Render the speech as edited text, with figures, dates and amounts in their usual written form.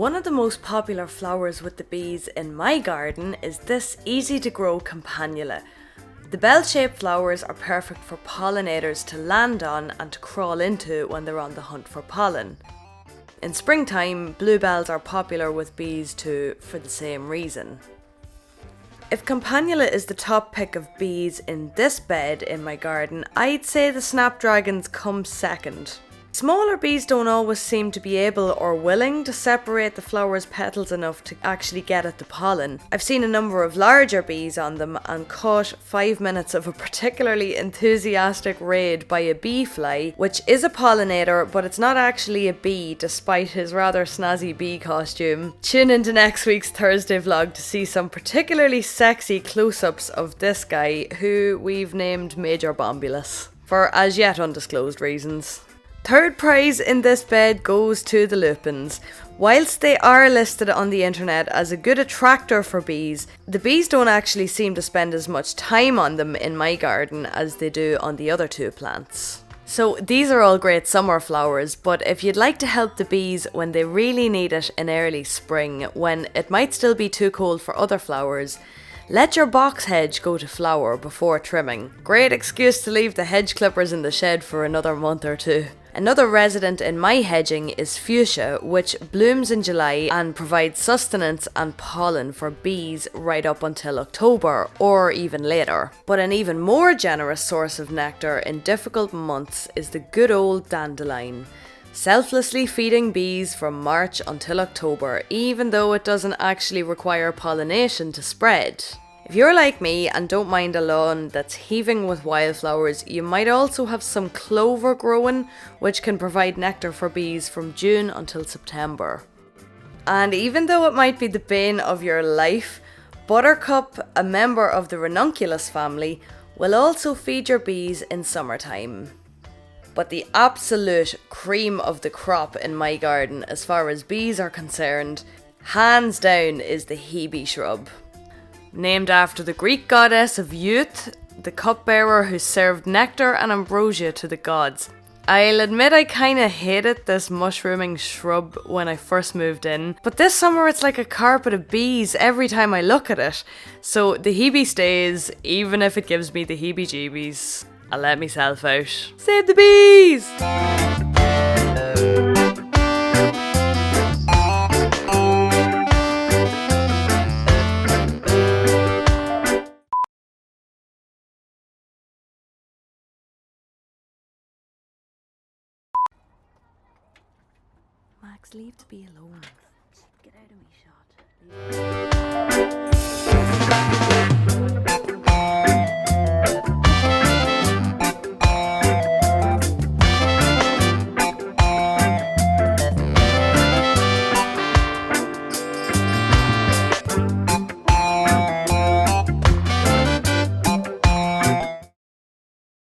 One of the most popular flowers with the bees in my garden is this easy to grow campanula. The bell-shaped flowers are perfect for pollinators to land on and to crawl into when they're on the hunt for pollen. In springtime, bluebells are popular with bees too for the same reason. If campanula is the top pick of bees in this bed in my garden, I'd say the snapdragons come second. Smaller bees don't always seem to be able or willing to separate the flower's petals enough to actually get at the pollen. I've seen a number of larger bees on them and caught 5 minutes of a particularly enthusiastic raid by a bee fly, which is a pollinator, but it's not actually a bee despite his rather snazzy bee costume. Tune into next week's Thursday vlog to see some particularly sexy close-ups of this guy, who we've named Major Bombulus, for as yet undisclosed reasons. Third prize in this bed goes to the lupins. Whilst they are listed on the internet as a good attractor for bees, the bees don't actually seem to spend as much time on them in my garden as they do on the other two plants. So these are all great summer flowers, but if you'd like to help the bees when they really need it in early spring, when it might still be too cold for other flowers, let your box hedge go to flower before trimming. Great excuse to leave the hedge clippers in the shed for another month or two. Another resident in my hedging is fuchsia, which blooms in July and provides sustenance and pollen for bees right up until October or even later. But an even more generous source of nectar in difficult months is the good old dandelion, selflessly feeding bees from March until October, even though it doesn't actually require pollination to spread. If you're like me and don't mind a lawn that's heaving with wildflowers, you might also have some clover growing, which can provide nectar for bees from June until September. And even though it might be the bane of your life, buttercup, a member of the ranunculus family, will also feed your bees in summertime. But the absolute cream of the crop in my garden as far as bees are concerned, hands down, is the hebe shrub. Named after the Greek goddess of youth, the cupbearer who served nectar and ambrosia to the gods. I'll admit I kinda hated this mushrooming shrub when I first moved in, but this summer it's like a carpet of bees every time I look at it. So the hebe stays, even if it gives me the heebie-jeebies. I'll let myself out. Save the bees! Max, leave to be alone. Get out of me shot.